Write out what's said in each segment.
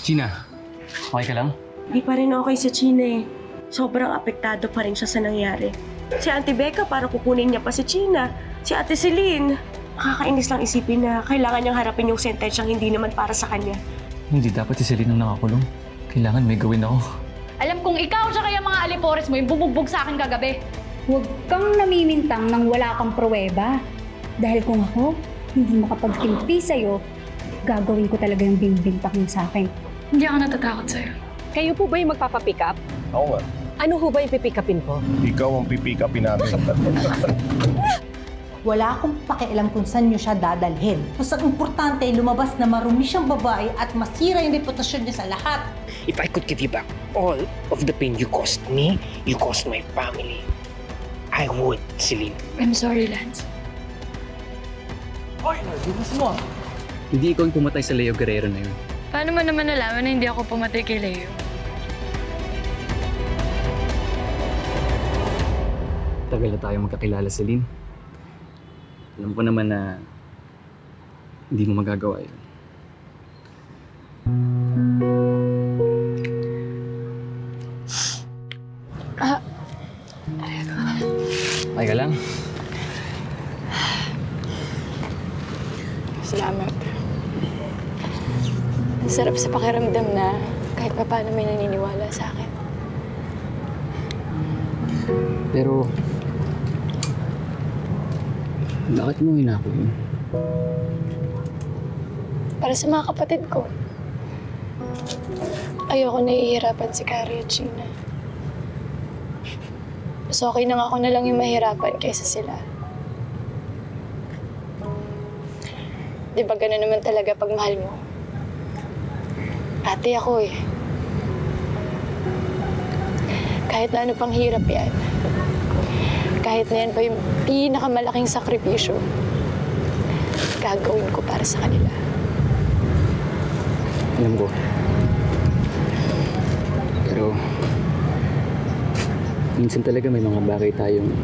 Gina, okay ka lang? Hindi pa rin okay si China eh. Sobrang apektado pa rin siya sa nangyari. Si Auntie Becca para kukunin niya pa si China. Si Ate Celine. Nakakainis lang isipin na kailangan niyang harapin yung sentensyang hindi naman para sa kanya. Hindi dapat si Celine ang nakakulong. Kailangan may gawin ako. Alam kong ikaw tsaka yung mga alipores mo yung bumugbog sa akin kagabi. Huwag kang namimintang nang wala kang pruweba. Dahil kung ako hindi makapagtimpi sa'yo, gagawin ko talaga yung binibintak mo sa akin. Hindi ako natatakot sa'yo. Kayo po ba yung magpapapick up? Oo nga. Ano ho ba yung pipick upin ko? Ikaw ang pipikapin namin. Wala akong pakialam kung saan niyo siya dadalhin. Basta importante, lumabas na marumi siyang babae at masira yung reputasyon niya sa lahat. If I could give you back all of the pain you caused me, you caused my family, I would, Celine. I'm sorry, Lance. Hoy! Bilis mo ah! Hindi ikaw yung pumatay sa Leo Guerrero na yun. Paano mo naman nalaman na hindi ako pumatay kay Leo? Tagal na tayo magkakilala, Celine. Alam ko naman na hindi mo magagawa yun. Okay ka lang? Salamat. Ang sarap sa pakiramdam na kahit pa paano may naniniwala sa akin. Pero, bakit mo hinako yun? Para sa mga kapatid ko. Ayoko nahihirapan si Carrie at Gina. Mas okay nang ako na lang yung mahirapan kaysa sila. Di ba gano'n naman talaga pag mahal mo? Ate ako eh. Kahit na ano pang hirap yan. Kahit na yan pa yung pinakamalaking sakripisyo, gagawin ko para sa kanila. Alam ko. Pero, minsan talaga may mga bagay tayong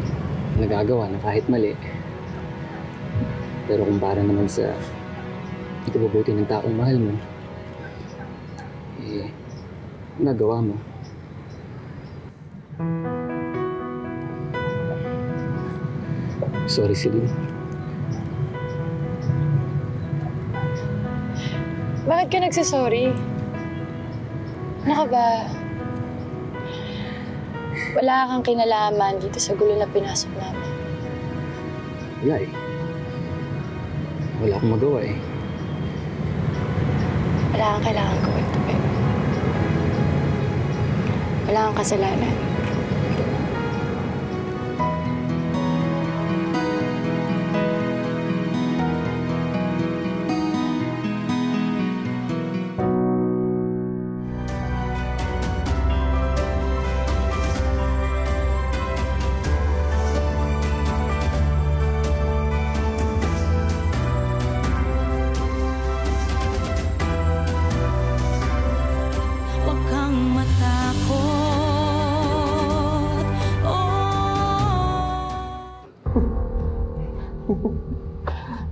nagagawa na kahit mali. Pero kumpara naman sa ikabubuti ng taong mahal mo, eh, nagawa mo. Sorry, Celine. Bakit ka nagsasorry? Ano ka ba? Wala kang kinalaman dito sa gulo na pinasok namin. Wala eh. Wala akong magawa eh. Wala kang kailangan gawin, Tupe. Wala kang kasalanan.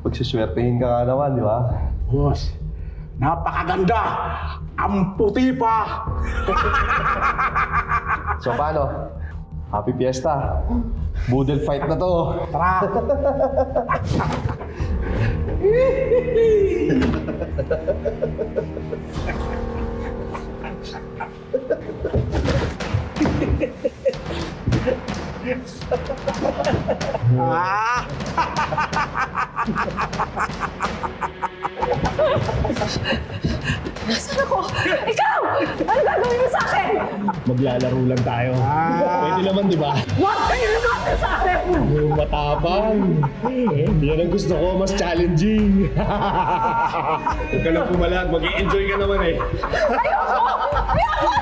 Pagsuswertehin ka nga naman, di ba? Boss, napakaganda! Ang puti pa! So paano? Happy Fiesta! Boodle fight na to! Tara! Ah! Nasaan ako? Ikaw! Ano gagawin mo sa akin? Maglalaro lang tayo. Pwede naman, di ba? Huwag kayo lumapit sa akin! Yung matapang. Yan ang gusto ko, mas challenging. Huwag ka lang pumalag, mag-i-enjoy ka naman eh. Ayoko! Ayoko!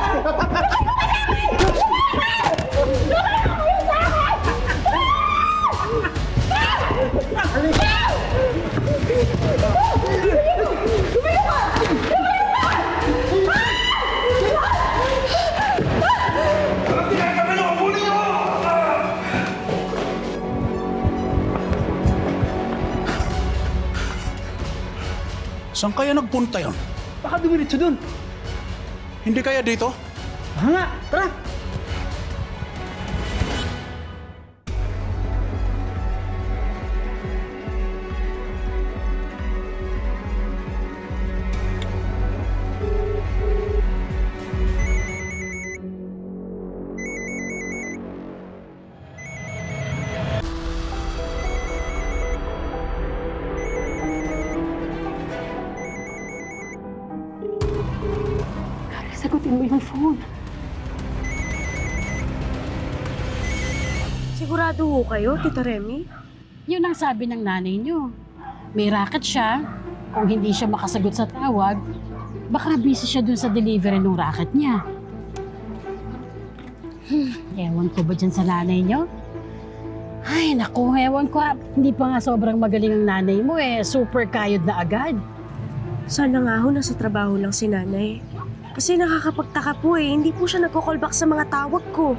Saan kaya nagpunta yun? Baka dumiretso dun. Hindi kaya dito? Nga, tara! Sagutin mo yung phone. Sigurado ho kayo, Tita Remy? Yun ang sabi ng nanay niyo. May racket siya. Kung hindi siya makasagot sa tawag, baka busy siya dun sa delivery ng racket niya. Ewan ko ba dyan sa nanay niyo? Ay, naku, ewan ko. Hindi pa nga sobrang magaling ang nanay mo eh. Super kayod na agad. Sana nga ho, nasa trabaho lang si nanay. Kasi nakakapagtaka po eh, hindi po siya nagko-call back sa mga tawag ko.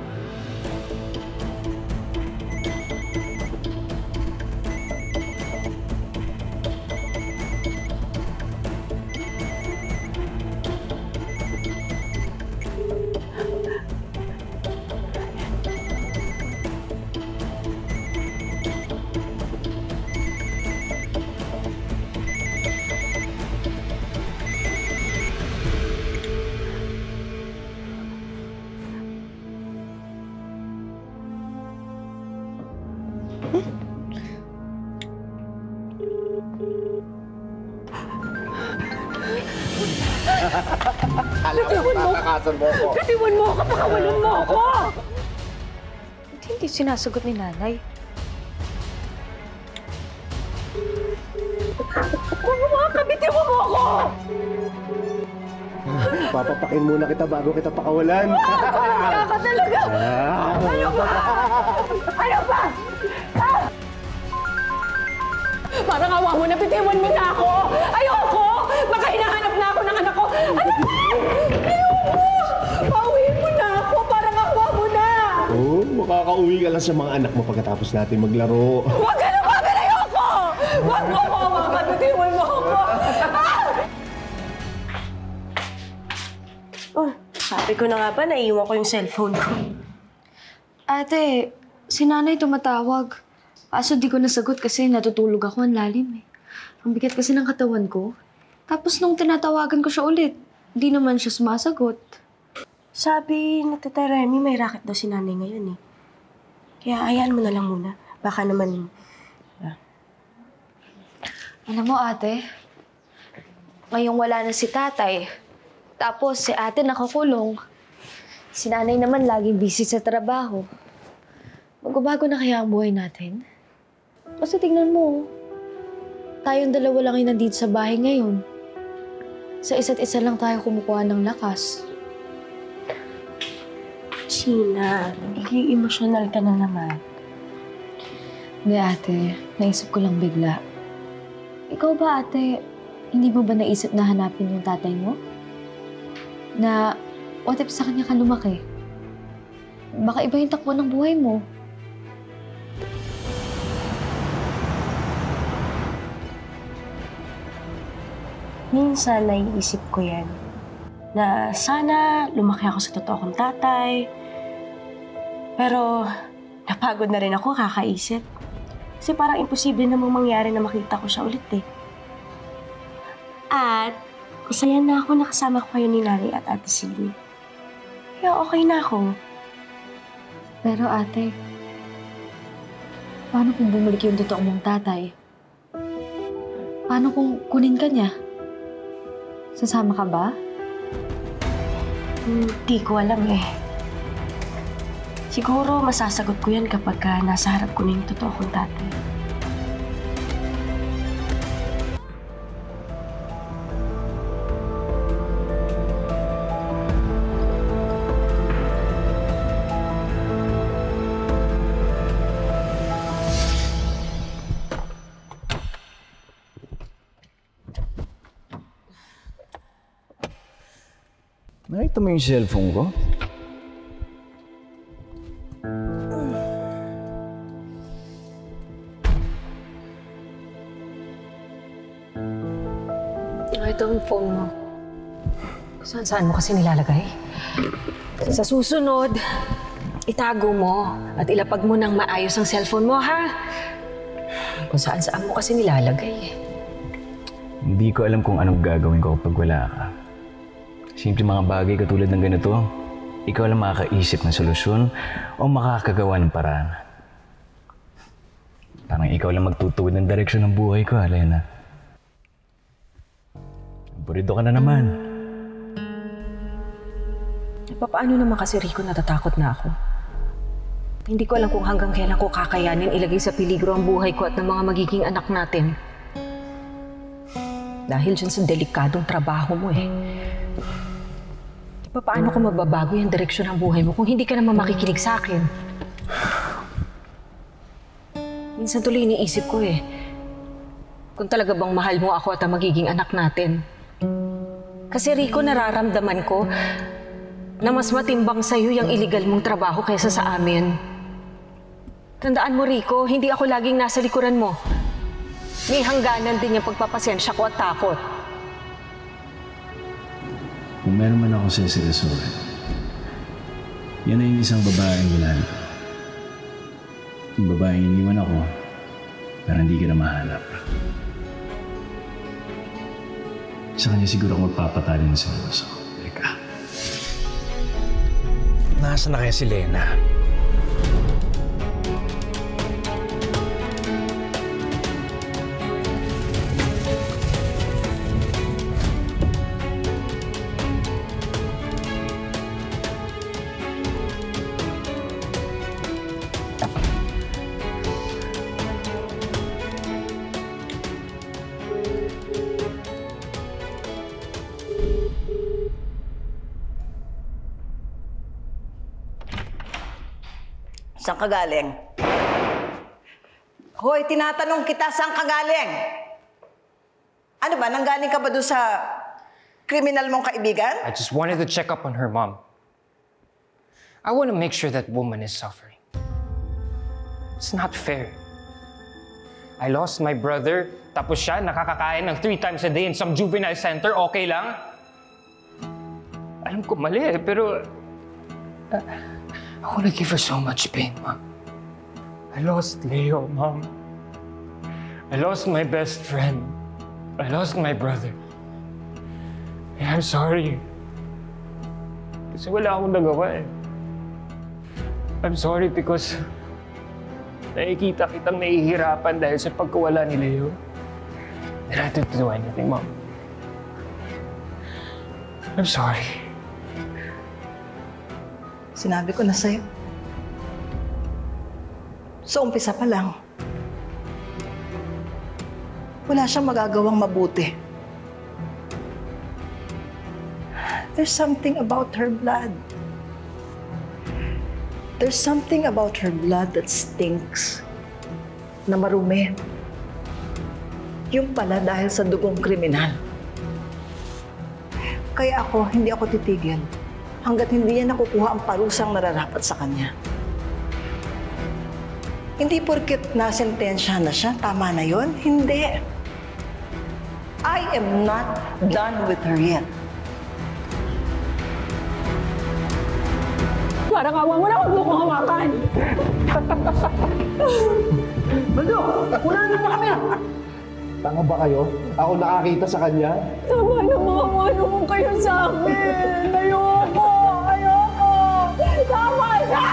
Alam mo, tatakasan mo ko. Bitiwan mo ako, pakawalan mo ako! Hindi sinasagot ni nanay. Huwag ka, bitiwan mo ako! Papapakin muna kita bago kita pakawalan. Kaya ka talaga! Ano ba? Ano ba? Ah! Parang awa mo na, bitiwan mo na ako! Ayoko! Baka hinahanap na ako ng anak ko! Ano ba? Ayoko! Pauwiin mo na ako! Parang awa mo na! Oo, makakauwi ka lang sa mga anak mo pagkatapos natin maglaro. Huwag ka na! Huwag ka na! Ayoko! Huwag mo ako! Awa ka! Bitiwan mo ako! Ah! Oh, sabi ko na nga ba, naiiwan ko yung cellphone ko. Ate, si nanay tumatawag. Kaso di ko nasagot kasi natutulog ako, ang lalim eh. Ang bigat kasi ng katawan ko. Tapos nung tinatawagan ko siya ulit, di naman siya sumasagot. Sabi ni Tita Remy, may racket daw si nanay ngayon eh. Kaya hayaan mo na lang muna. Baka naman... Alam mo ate, ngayong wala na si tatay, tapos si ate nakakulong, si nanay naman laging busy sa trabaho. Magbabago na kaya ang buhay natin? Kasi tingnan mo, tayong dalawa lang yung nandito sa bahay ngayon. Sa isa't isa lang tayo kumukuha ng lakas. Gina, naging emosyonal ka na naman. Hindi ate, naisip ko lang bigla. Ikaw ba ate, hindi mo ba naisip na hanapin yung tatay mo? Na what if sa kanya ka lumaki? Baka iba yung takbo ng buhay mo. Minsan naiisip ko yan. Na sana lumaki ako sa totoo kong tatay. Pero napagod na rin ako kakaisip. Kasi parang imposible namang mangyari na makita ko siya ulit eh. At masaya na ako nakasama ko kayo ni Nanay at Ate Celine. Kaya okay na ako. Pero ate, paano kung bumalik yung totoo mong tatay? Paano kung kunin ka niya? Sasama ka ba? Hindi ko alam eh. Siguro masasagot ko yan kapag nasa harap ko na yung totoo kong tatay. Nakita mo yung cellphone ko? Ito ang phone mo. Saan mo kasi nilalagay? Sa susunod, itago mo at ilapag mo ng maayos ang cellphone mo, ha? Kung saan mo kasi nilalagay. Hindi ko alam kung anong gagawin ko kapag wala ka. Simple mga bagay katulad ng ganito, ikaw lang makakaisip ng solusyon o makakagawa ng paraan. Parang ikaw lang magtutuwid ng direksyon ng buhay ko, Alena. Burito ka na naman. Paano naman kasi, Rico, natatakot na ako? Hindi ko alam kung hanggang kailan ko kakayanin ilagay sa peligro ang buhay ko at ng mga magiging anak natin. Dahil dyan sa delikadong trabaho mo eh. Paano ko mababago yung direksyon ng buhay mo kung hindi ka naman makikinig sa akin? Minsan tuloy iniisip ko eh, kung talaga bang mahal mo ako at ang magiging anak natin. Kasi Rico, nararamdaman ko na mas matimbang sa'yo yung iligal mong trabaho kaysa sa amin. Tandaan mo, Rico, hindi ako laging nasa likuran mo. May hangganan din yung pagpapasensya ko at takot. Kung meron man ako seryosohin, yan ay yung isang babaeng ginaan ko. Yung babaeng iniwan ako, pero hindi ka na mahanap. Sa kanya siguro ako magpapatali ng seryoso. Teka. Nasaan na kaya si Lena? Saan ka galing? Hoy, tinatanong kita, saan ka galing? Ano ba, nanggaling ka ba doon sa kriminal mong kaibigan? I just wanted to check up on her, Mom. I want to make sure that woman is suffering. It's not fair. I lost my brother, tapos siya nakakakain ng 3 times a day in some juvenile center, okay lang? Alam ko mali eh, pero I want to give her so much pain, Mom. I lost Leo, Mom. I lost my best friend. I lost my brother. Yeah, I'm sorry. Kasi wala akong nagawa eh. I'm sorry because nakikita kitang nahihirapan dahil sa pagkawala ni Leo. And I didn't do anything, Mom. I'm sorry. Sinabi ko na sa'yo. Sa umpisa pa lang, wala siyang magagawang mabuti. There's something about her blood. There's something about her blood that stinks. Na marumi. Yung pala dahil sa dugong kriminal. Kaya hindi ako titigil hanggat hindi niya nakukuha ang parusang nararapat sa kanya. Hindi porket nasentensya na siya, tama na yon. Hindi. I am not done with her yet. Parang awa mo na, huwag mo kong hawakan. Baldo! Unahin mo kami! Tanga ba kayo? Ako nakakita sa kanya? Tama na mga ano mo kayo sa akin. Ayoko! Ayoko! Tama na!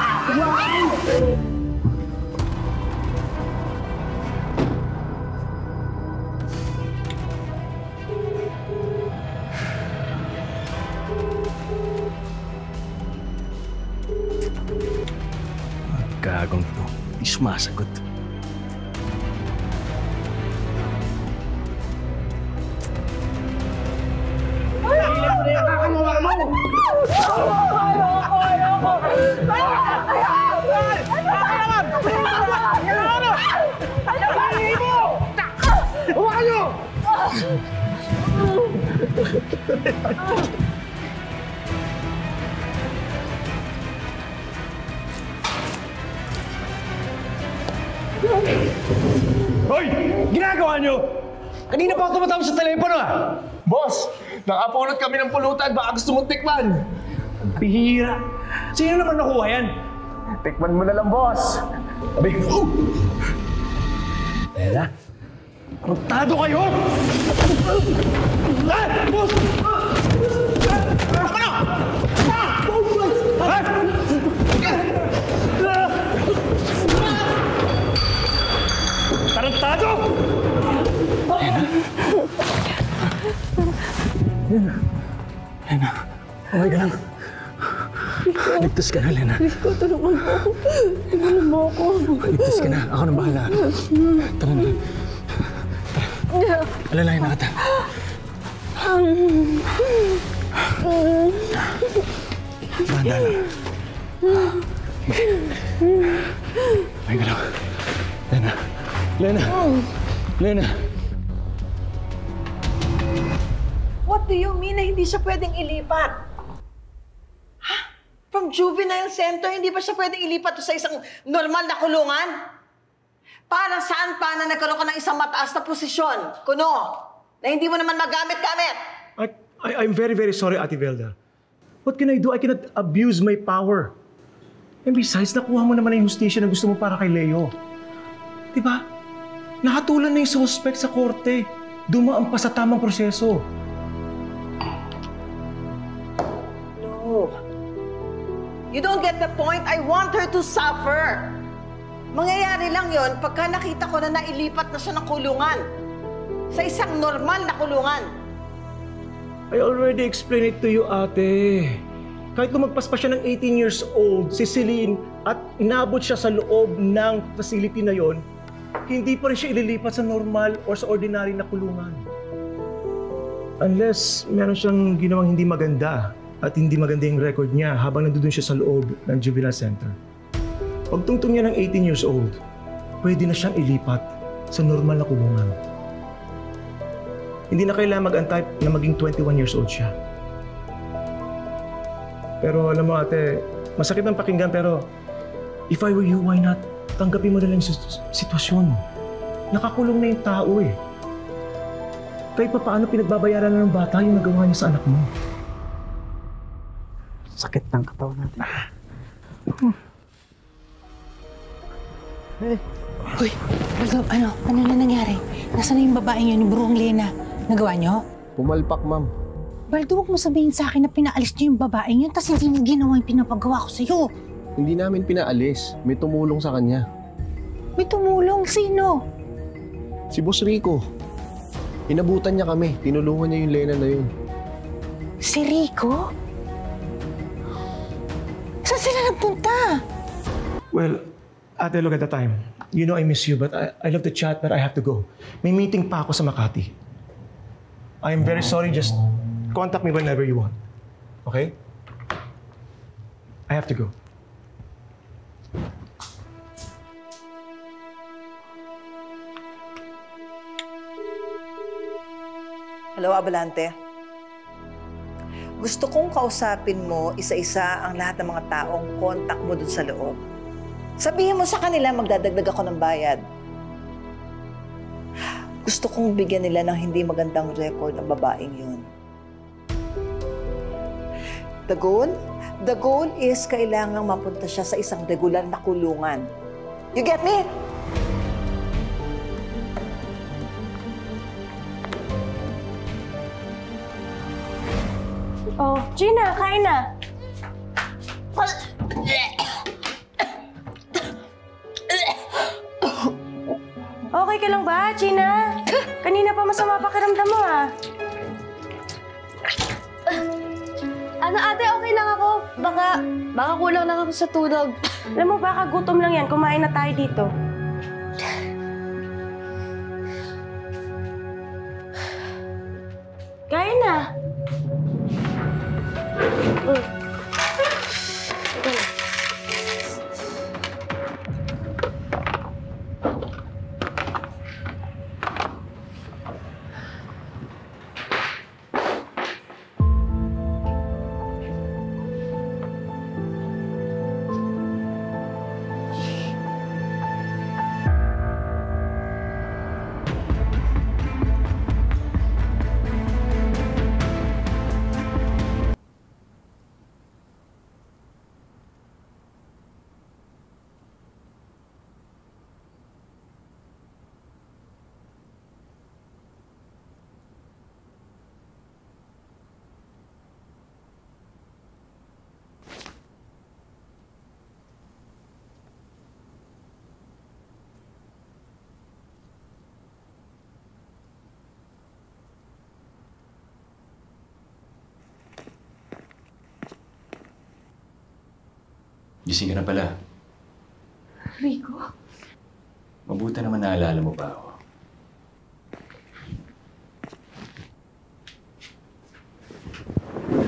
Gagong to. Di sumasagot. Hoy! Ginagawa niyo! Kanina pa ako tumatawag sa telepono ah! Boss, nakapulot kami ng pulutan. Baka gusto mong tikman. Bihira. Sino naman nakuha yan? Tikman mo na lang, boss. Sabi, Ella? Tarantado kayo! Boss! Ako na! Tarantado! Lena. Okay ka lang. Ligtas ka na, Lena. Rico, tulungan mo ako. Tulungan mo ako. Ligtas ka na. Ako nang bahala. Tara na. Tara. Alalayan na kita. Banda lang. Okay ka lang. Lena. Lena. Lena. What do you mean na hindi siya pwedeng ilipat? Ha? From juvenile center, hindi ba siya pwedeng ilipat sa isang normal na kulungan? Para saan pa na nagkaroon ka ng isang mataas na posisyon, kuno, na hindi mo naman magamit-gamit? I'm very, very sorry, Ate Velda. What can I do? I cannot abuse my power. And besides, nakuha mo naman yung hustisya na gusto mo para kay Leo. Diba? Nakatulan na yung suspect sa korte. Dumaan pa sa tamang proseso. No. You don't get the point. I want her to suffer. Mangyayari lang yon pagka nakita ko na nailipat na siya ng kulungan. Sa isang normal na kulungan. I already explained it to you, ate. Kahit lumagpas pa siya ng 18 years old, si Celine, at inabot siya sa loob ng facility na yon, hindi pa rin siya ililipat sa normal or sa ordinary na kulungan. Unless meron siyang ginawang hindi maganda at hindi maganda yung record niya habang nandun siya sa loob ng juvenile center. Pagtungtong niya ng 18 years old, pwede na siyang ilipat sa normal na kulungan. Hindi na kailangan mag-antay na maging 21 years old siya. Pero alam mo ate, masakit ang pakinggan pero if I were you, why not? Tanggapin mo na lang yung sitwasyon. Nakakulong na yung tao eh. Kahit pa paano pinagbabayaran na ng bata yung nagawa niya sa anak mo. Sakit ng katawan natin. Uy, ano na nangyari? Nasaan na yung babaeng yun, yung buruang Lena? Nagawa niyo? pumalpak, ma'am. Baldo, huwag mo sabihin sa akin na pinaalis niyo yung babaeng yun tapos hindi mo ginawa yung pinapagawa ko sa'yo. Hindi namin pinaalis. May tumulong sa kanya. May tumulong? Sino? Si Boss Rico. Inabutan niya kami. Tinulungan niya yung Lena na yun. Si Rico? Saan sila nagpunta? Well, ate, look at the time. You know I miss you, but I love to chat, but I have to go. May meeting pa ako sa Makati. I'm very sorry, just contact me whenever you want. Okay? I have to go. Hello, Abalante. Gusto kong kausapin mo isa-isa ang lahat ng mga taong kontak mo dun sa loob. Sabihin mo sa kanila magdadagdag ako ng bayad. Gusto kong bigyan nila ng hindi magandang record ng babaeng yun. The goal is kailangang mapunta siya sa isang regular na kulungan. You get me? Oh, Gina, kain na. Okay ka lang ba, Gina? Kanina pa masama pakiramdam mo, ah. Ano ate, okay lang ako. Baka kulang lang ako sa tulog. Alam mo, baka gutom lang yan. Kumain na tayo dito. Kain na. Gising ka na pala. Rico? Mabuti naman naalala mo ba ako?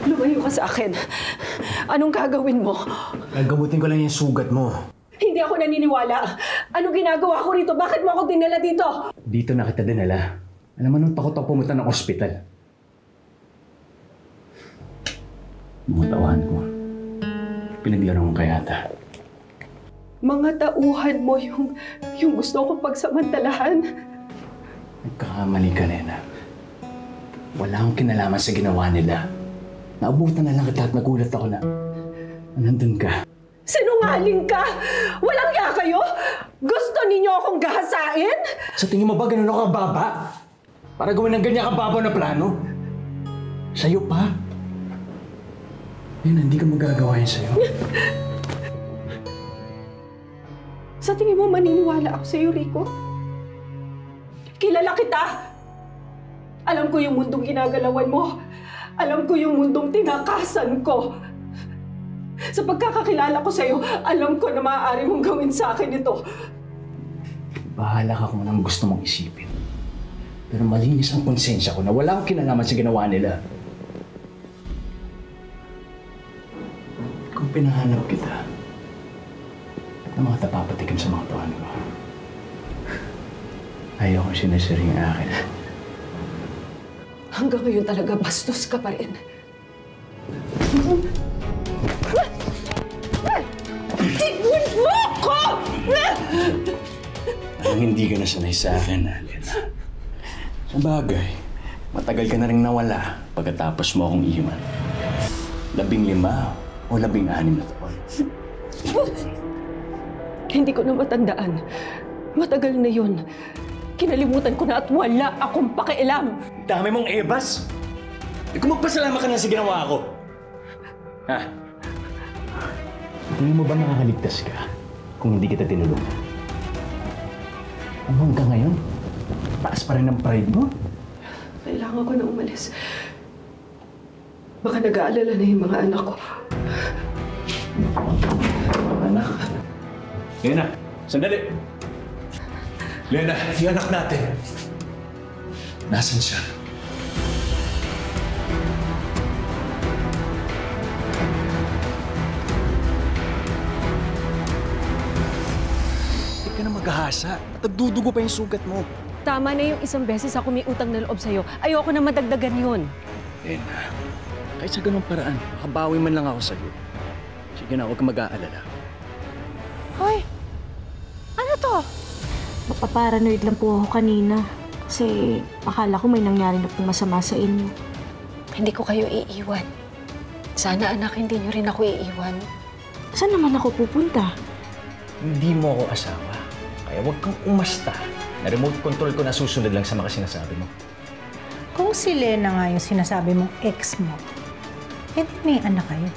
Lumayo ka sa akin. Anong gagawin mo? Gagamutin ko lang yung sugat mo. Hindi ako naniniwala. Anong ginagawa ko rito? Bakit mo ako dinala dito? Dito na kita dinala. Alam mo, nung takot ako pumunta ng ospital. Mga tawahan ko. Pinaglaro ko kay Ata. Mga tauhan mo yung gusto kong pagsamantalahan. Nagkakamali ka, Lena. Wala akong kinalaman sa ginawa nila. Naabutan na lang kita at nagulat ako na nandun ka. Sinungaling ka! Walang ya kayo? Gusto ninyo akong gahasain? Sa tingin mo ba ganun ako kababa? Para gawin ng ganyan kababaw na plano? Sa'yo pa? Lena, hindi ka magagawa yan sa'yo. Sa tingin mo maniniwala ako sa'yo, Rico? Kilala kita! Alam ko yung mundong ginagalawan mo. Alam ko yung mundong tinakasan ko. Sa pagkakakilala ko sa'yo, alam ko na maaari mong gawin sa akin ito. Bahala ka kung anong gusto mong isipin. Pero malinis ang konsensya ko na wala akong kinalaman sa ginawa nila. Kung pinahanap kita, ng mga tapapatikim sa mga tuwan ko, ayaw kong sinasiring akin. Hanggang ngayon talaga bastos ka pa rin. Tignan mo ko! Parang hindi ka na sanay sa akin, Lena. Sa bagay, matagal ka na rin nawala pagkatapos mo akong iwan. 15 o 16 na taon. Hindi ko na matandaan. Matagal na yun. Kinalimutan ko na at wala akong pakialam. Dami mong ebas! Kung magpasalamat ka na sa ginawa ko. Ha? Tingin mo ba makakaligtas ka kung hindi kita tinulungan? Ano hanggang ngayon? Taas pa rin ang pride mo? Kailangan ko na umalis. Baka nag-aalala na yung mga anak ko. Anak? Lena, sandali! Lena, yung anak natin. Nasaan siya? Hindi ka na maghahasa at nagdudugo pa yung sugat mo. Tama na yung isang beses ako may utang na loob sa'yo. Ayoko na madagdagan yun. Lena, kahit sa ganung paraan, makabawi man lang ako sa'yo. Sige na, huwag kang mag-aalala. Hoy! Ano to? Mapaparanoid lang po ako kanina. Kasi akala ko may nangyari na pong masama sa inyo. Hindi ko kayo iiwan. Sana anak, hindi niyo rin ako iiwan. Saan naman ako pupunta? Hindi mo ako asawa. Kaya huwag kang umasta na remote control ko na susunod lang sa mga sinasabi mo. Kung si Lena nga yung sinasabi mong ex mo, eh may anak kayo.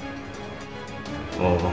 Oo.